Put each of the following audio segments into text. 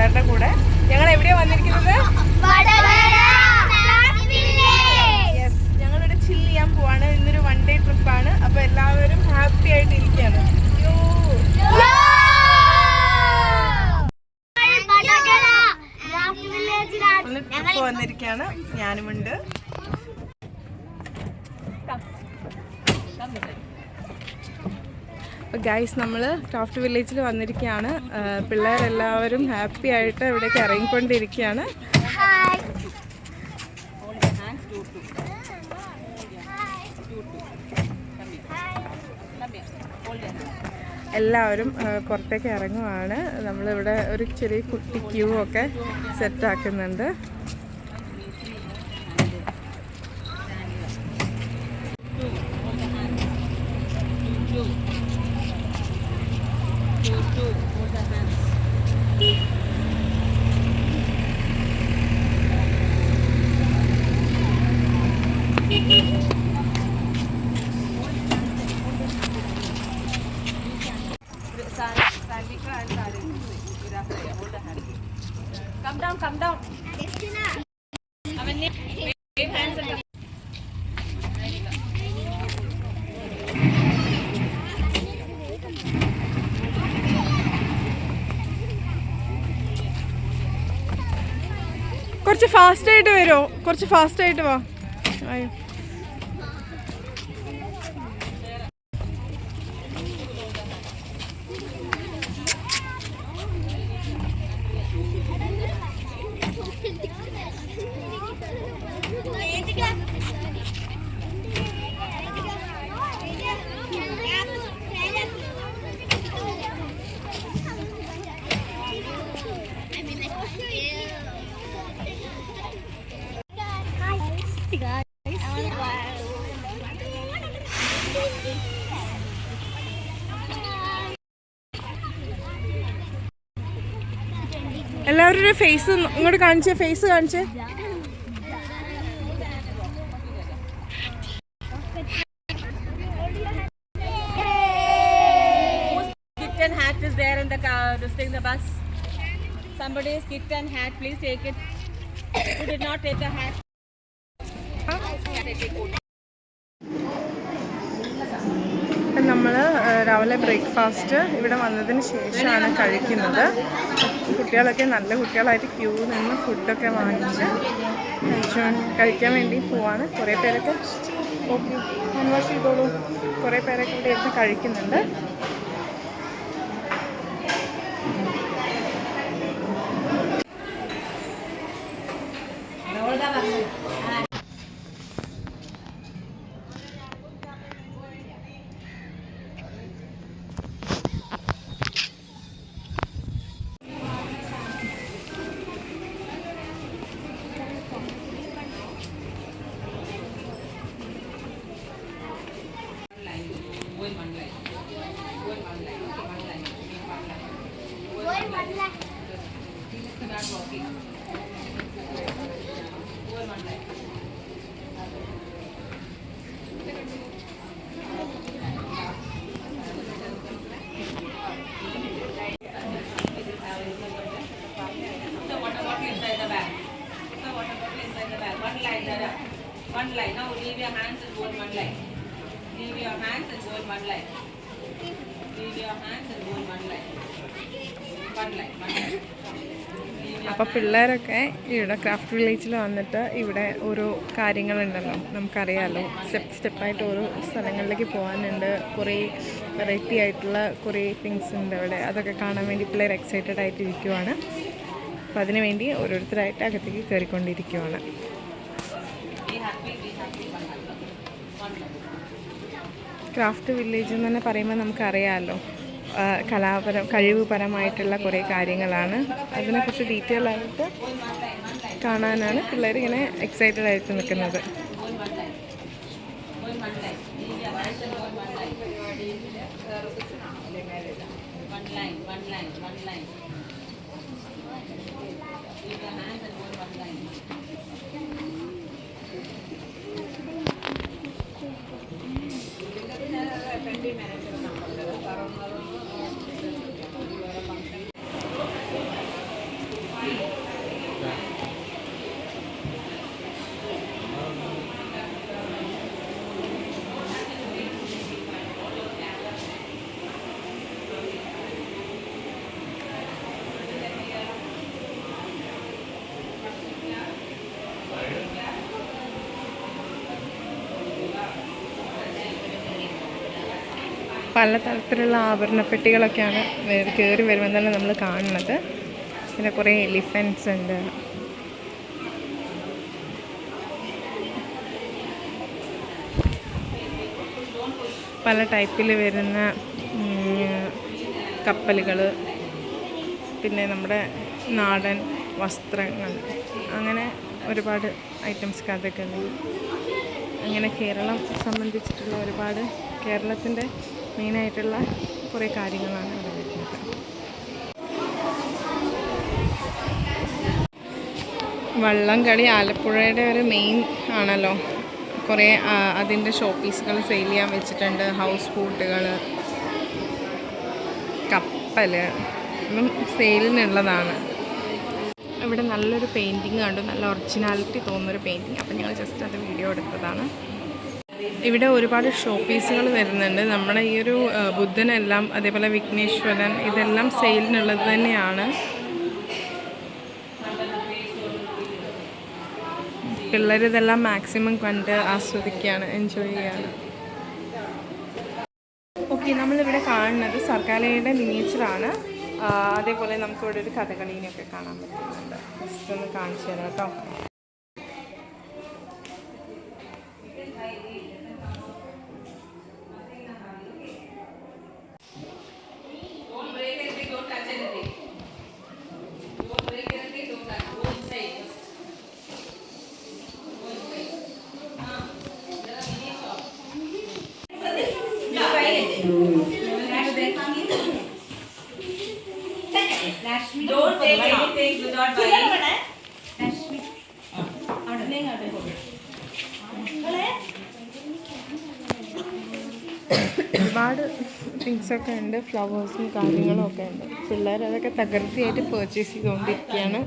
പിള്ളേരുടെ കൂടെ. ഞങ്ങൾ എവിടെയാണ് വന്നിരിക്കുന്നത്? യെസ്, ഞങ്ങളിവിടെ ചില്ല് ചെയ്യാൻ പോവാണ്. ഇന്നൊരു 1 ഡേ ട്രിപ്പാണ്. അപ്പോൾ എല്ലാവരും ഹാപ്പി ആയിട്ട് ഇരിക്കുകയാണ്. ട്രിപ്പ് വന്നിരിക്കുകയാണ്, ഞാനുമുണ്ട്. ഗൈസ്, നമ്മൾ ക്രാഫ്റ്റ് വില്ലേജിൽ വന്നിരിക്കുകയാണ്. പിള്ളേരെല്ലാവരും ഹാപ്പി ആയിട്ട് ഇവിടേക്ക് ഇറങ്ങിക്കൊണ്ടിരിക്കുകയാണ്. എല്ലാവരും പുറത്തേക്ക് ഇറങ്ങുവാണ്. നമ്മളിവിടെ ഒരു ചെറിയ കുട്ടി ക്യൂ ഒക്കെ സെറ്റാക്കുന്നുണ്ട്. Come down. കുറച്ച് ഫാസ്റ്റ് ആയിട്ട് വരുമോ? കുറച്ച് ഫാസ്റ്റ് ആയിട്ട് വാ. അയ്യോ, എല്ലാവരുടെ ഫേസ് ഇങ്ങോട്ട് കാണിച്ചേ, ഫേസ് കാണിച്ചേ. Kitten hat is there in the car, this thing, the bus. Somebody's kitten hat, please take it. Who did not take the hat? നമ്മൾ രാവിലെ ബ്രേക്ക്ഫാസ്റ്റ് ഇവിടെ വന്നതിന് ശേഷമാണ് കഴിക്കുന്നത്. കുട്ടികളൊക്കെ നല്ല കുട്ടികളായിട്ട് ക്യൂ നിന്ന് ഫുഡൊക്കെ വാങ്ങിച്ച് കഴിക്കാൻ വേണ്ടി പോവാണ്. കുറേ പേരൊക്കെ ഓക്കെ ഹാൻഡ് ചെയ്തോളൂ. കുറേ പേരൊക്കെ ഇവിടെ ഇരുന്ന് കഴിക്കുന്നുണ്ട്. One line. Now leave your hands and go in one line. Leave your hands and go in one line. Leave your hands and go in one line. One line. One line. അപ്പോൾ പിള്ളേരൊക്കെ ഇവിടെ craft വില്ലേജിൽ വന്നിട്ട് ഇവിടെ ഓരോ കാര്യങ്ങളുണ്ടല്ലോ, നമുക്കറിയാമല്ലോ, സ്റ്റെപ്പായിട്ട് ഓരോ സ്ഥലങ്ങളിലേക്ക് പോകാനുണ്ട്. കുറേ വെറൈറ്റി ആയിട്ടുള്ള കുറേ തിങ്സ് ഉണ്ട് അവിടെ. അതൊക്കെ കാണാൻ വേണ്ടി പിള്ളേർ എക്സൈറ്റഡ് ആയിട്ട് ഇരിക്കുവാണ്. അപ്പോൾ അതിനു വേണ്ടി ഓരോരുത്തരായിട്ട് അകത്തേക്ക് കയറിക്കൊണ്ടിരിക്കുവാണ്. ക്രാഫ്റ്റ് വില്ലേജ് എന്ന് തന്നെ പറയുമ്പോൾ നമുക്കറിയാമല്ലോ, കഴിവുപരമായിട്ടുള്ള കുറേ കാര്യങ്ങളാണ്. അതിനെക്കുറിച്ച് ഡീറ്റെയിൽ ആയിട്ട് കാണാനാണ് പിള്ളേർ ഇങ്ങനെ എക്സൈറ്റഡ് ആയിട്ട് നിൽക്കുന്നത്. പലതരത്തിലുള്ള ആഭരണപ്പെട്ടികളൊക്കെയാണ് കയറി വരുമ്പോൾ തന്നെ നമ്മൾ കാണുന്നത്. പിന്നെ കുറേ എലിഫൻസ് ഉണ്ട്. പല ടൈപ്പിൽ വരുന്ന കപ്പലുകൾ, പിന്നെ നമ്മുടെ നാടൻ വസ്ത്രങ്ങൾ, അങ്ങനെ ഒരുപാട് ഐറ്റംസ്, കഥകളി, അങ്ങനെ കേരളം സംബന്ധിച്ചിട്ടുള്ള ഒരുപാട് കേരളത്തിൻ്റെ മെയിനായിട്ടുള്ള കുറേ കാര്യങ്ങളാണ് ഇവിടെ വരുന്നത്. വള്ളംകളി ആലപ്പുഴയുടെ ഒരു മെയിൻ ആണല്ലോ. കുറേ അതിൻ്റെ ഷോ പീസുകൾ സെയിൽ ചെയ്യാൻ വെച്ചിട്ടുണ്ട്. ഹൗസ് ബോട്ടുകൾ, കപ്പൽ, ഇതും സെയിലിനുള്ളതാണ്. ഇവിടെ നല്ലൊരു പെയിൻറ്റിങ് കണ്ടു, നല്ല ഒറിജിനാലിറ്റി തോന്നുന്നൊരു പെയിൻറ്റിങ്. അപ്പം ഞങ്ങൾ ജസ്റ്റ് അത് വീഡിയോ എടുത്തതാണ്. ഇവിടെ ഒരുപാട് ഷോ പീസുകൾ വരുന്നുണ്ട്. നമ്മുടെ ഈ ഒരു ബുദ്ധനെല്ലാം, അതേപോലെ വിഘ്നേശ്വരൻ, ഇതെല്ലാം സെയിലിനുള്ളത് തന്നെയാണ്. പിള്ളേർ ഇതെല്ലാം മാക്സിമം കണ്ട് ആസ്വദിക്കുകയാണ്, എൻജോയ് ചെയ്യാണ്. ഓക്കെ, നമ്മളിവിടെ കാണുന്നത് സർക്കാലയുടെ മിനിയേച്ചറാണ്. അതേപോലെ നമുക്കിവിടെ ഒരു കഥകളീനെയൊക്കെ കാണാൻ പറ്റുന്നുണ്ട്. ജസ്റ്റ് ഒന്ന് കാണിച്ചു തരാം കേട്ടോ. Don't take anything without buying. ഒരുപാട് തിങ്സൊക്കെ ഉണ്ട്, ഫ്ലവേഴ്സും കാര്യങ്ങളും ഒക്കെ ഉണ്ട്. പിള്ളേർ അതൊക്കെ തകർത്തിയായിട്ട് പർച്ചേസ് ചെയ്തുകൊണ്ടിരിക്കുകയാണ്.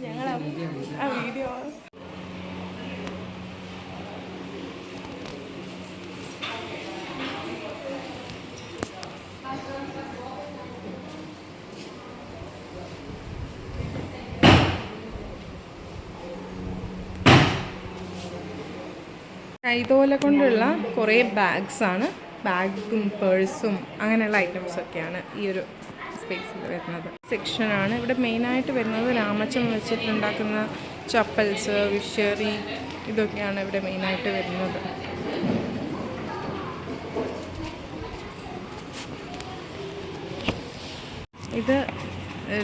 ഞങ്ങൾ ആ വീഡിയോ കൈതോല കൊണ്ടുള്ള കുറേ ബാഗ്സാണ്. ബാഗും പേഴ്സും അങ്ങനെയുള്ള ഐറ്റംസൊക്കെയാണ് ഈ ഒരു സ്പേസിൽ വരുന്നത്. സെക്ഷനാണ് ഇവിടെ മെയിനായിട്ട് വരുന്നത്. രാമച്ചം വെച്ചിട്ടുണ്ടാക്കുന്ന ചപ്പൽസ്, വിഷറി, ഇതൊക്കെയാണ് ഇവിടെ മെയിനായിട്ട് വരുന്നത്. ഇത്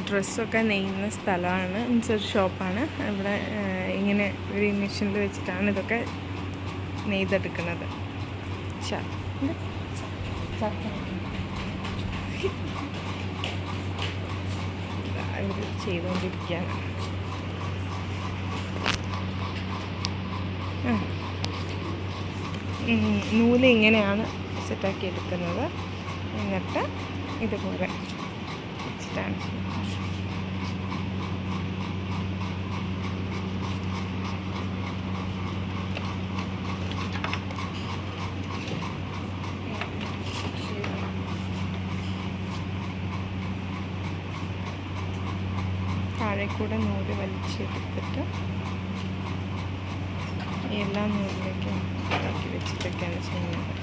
ഡ്രസ്സൊക്കെ നെയ്യുന്ന സ്ഥലമാണ്, മീൻസ് ഒരു ഷോപ്പാണ്. ഇവിടെ ഇങ്ങനെ ഒരു മെഷീനിൽ വെച്ചിട്ടാണ് ഇതൊക്കെ നെയ്തെടുക്കുന്നത്. ഇത് ചെയ്തുകൊണ്ടിരിക്കുകയാണ്. നൂല് ഇങ്ങനെയാണ് സെറ്റാക്കി എടുക്കുന്നത്. എന്നിട്ട് ഇതുപോലെ വെച്ചിട്ടാണ് ചെയ്യുന്നത്. താഴെക്കൂടെ നൂല് വലിച്ചെടുത്തിട്ട് എല്ലാ നൂലിലേക്കും ഇതാക്കി വെച്ചിട്ടൊക്കെയാണ് ചെയ്യുന്നത്.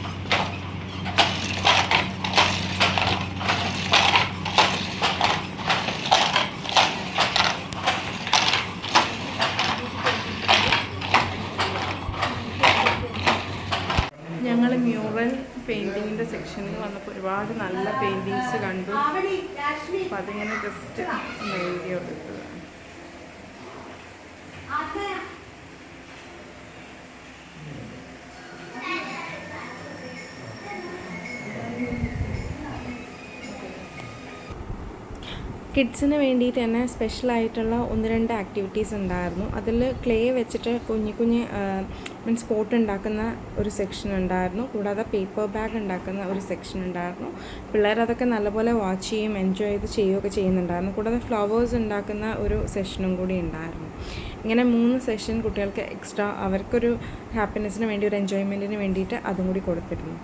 ഞങ്ങൾ മ്യൂറൽ പെയിൻറ്റിങ്ങിൻ്റെ സെക്ഷനിൽ വന്നപ്പോൾ ഒരുപാട് നല്ല പെയിൻറ്റിങ്സ് കണ്ടു. അപ്പം അതിങ്ങനെ ജസ്റ്റ് വീഡിയോ എടുത്തതാണ്. കിഡ്സിന് വേണ്ടിയിട്ട് തന്നെ സ്പെഷ്യലായിട്ടുള്ള 1-2 ആക്ടിവിറ്റീസ് ഉണ്ടായിരുന്നു. അതിൽ ക്ലേ വെച്ചിട്ട് കുഞ്ഞു മീൻസ് പോട്ട് ഉണ്ടാക്കുന്ന ഒരു സെക്ഷൻ ഉണ്ടായിരുന്നു. കൂടാതെ പേപ്പർ ബാഗ് ഉണ്ടാക്കുന്ന ഒരു സെക്ഷൻ ഉണ്ടായിരുന്നു. പിള്ളേർ അതൊക്കെ നല്ലപോലെ വാച്ച് ചെയ്യും, എൻജോയ് ചെയ്ത് ചെയ്യുകയൊക്കെ ചെയ്യുന്നുണ്ടായിരുന്നു. കൂടാതെ ഫ്ലവേഴ്സ് ഉണ്ടാക്കുന്ന ഒരു സെഷനും കൂടി ഉണ്ടായിരുന്നു. ഇങ്ങനെ 3 സെഷൻ കുട്ടികൾക്ക് എക്സ്ട്രാ അവർക്കൊരു ഹാപ്പിനെസ്സിന് വേണ്ടി, ഒരു എൻജോയ്മെൻറ്റിന് വേണ്ടിയിട്ട് അതും കൂടി കൊടുത്തിരുന്നു.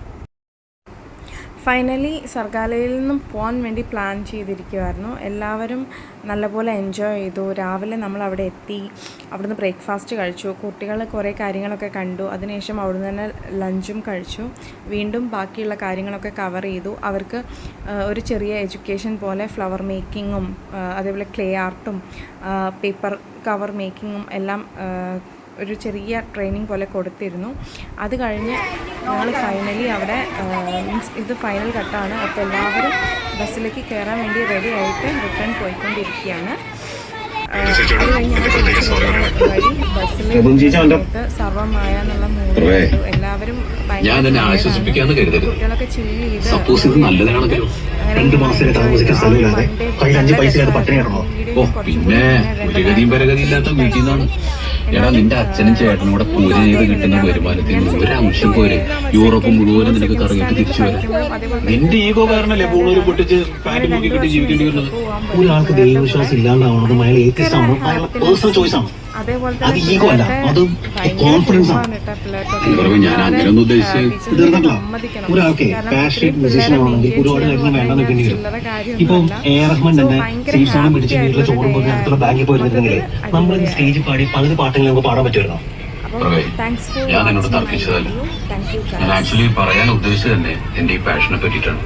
ഫൈനലി സർഗാലയിൽ നിന്നും പോകാൻ വേണ്ടി പ്ലാൻ ചെയ്തിരിക്കുമായിരുന്നു. എല്ലാവരും നല്ലപോലെ എൻജോയ് ചെയ്തു. രാവിലെ നമ്മൾ അവിടെ എത്തി, അവിടുന്ന് ബ്രേക്ക്ഫാസ്റ്റ് കഴിച്ചു, കുട്ടികൾ കുറേ കാര്യങ്ങളൊക്കെ കണ്ടു. അതിനുശേഷം അവിടുന്ന് തന്നെ ലഞ്ചും കഴിച്ചു. വീണ്ടും ബാക്കിയുള്ള കാര്യങ്ങളൊക്കെ കവർ ചെയ്തു. അവർക്ക് ഒരു ചെറിയ എഡ്യൂക്കേഷൻ പോലെ ഫ്ലവർ മേക്കിങ്ങും അതേപോലെ ക്ലേ ആർട്ടും പേപ്പർ കവർ മേക്കിങ്ങും എല്ലാം ഒരു ചെറിയ ട്രെയിനിങ് പോലെ കൊടുത്തിരുന്നു. അത് കഴിഞ്ഞ് ഞങ്ങൾ ഫൈനലി അവിടെ മീൻസ് ഇത് ഫൈനൽ ഘട്ടമാണ്. അപ്പോൾ എല്ലാവരും ബസ്സിലേക്ക് കയറാൻ വേണ്ടി റെഡി ആയിട്ട് റിട്ടേൺ പോയിക്കൊണ്ടിരിക്കുകയാണ്. അത് കഴിഞ്ഞ് വഴി ബസ്സിൽ സർവമായ എന്നുള്ള മൂവി കണ്ടു. എല്ലാവരും കുട്ടികളൊക്കെ ചില്ല് ചെയ്ത് എടാ നിന്റെ അച്ഛനും ചേട്ടനും കൂടെ പൂജ ചെയ്ത് കിട്ടുന്ന വരുമാനത്തിൽ നിന്ന് ഒരു അംശം പോരെ യൂറോപ്പ് മുഴുവനും നിനക്ക് കറങ്ങിയിട്ട് തിരിച്ചു വരാം. നിന്റെ ഈഗോ കാരണല്ലേ പൂണൂര് പൊട്ടിച്ച് പാൻറ് മുക്കി കിട്ടി ജീവിക്കേണ്ടി വരുന്നത്. ഒരാൾക്ക് ദൈവവിശ്വാസം ഇല്ലാണ്ടാവണം അയാൾ ഏത്യസ്റ്റാണ്, അയാളുടെ പേഴ്സണൽ ചോയ്സ് ആണ്. അത് ഈഗോ അല്ല, അത് കോൺഫിഡൻസ് ആണ്. ഞാൻ അങ്ങനെയൊന്നും ഉദ്ദേശിച്ചത് ഒരാൾക്ക് പാഷനേറ്റ് മ്യൂസീഷ്യൻ ആണെങ്കിൽ ഒരുപാട് കാര്യങ്ങൾ വേണ്ടെന്ന് വെക്കേണ്ടി വരും. ഇപ്പം റഹ്മാൻ തന്നെ സീസാനം പിടിച്ച് വീട്ടിലെ ചോറും പോയി അടുത്തുള്ള ബാങ്കിൽ പോയിരുന്നെങ്കിൽ നമ്മൾ സ്റ്റേജിൽ പാടി പകുതി പാട്ടുകൾ നമുക്ക് പാടാൻ പറ്റുമായിരുന്നു. ഞാൻ എന്നോട് തർക്കിച്ചതല്ല. ഞാൻ ആക്ച്വലി പറയാൻ ഉദ്ദേശിച്ചത് തന്നെ എന്റെ ഈ പാഷനെ പറ്റിയിട്ടാണ്.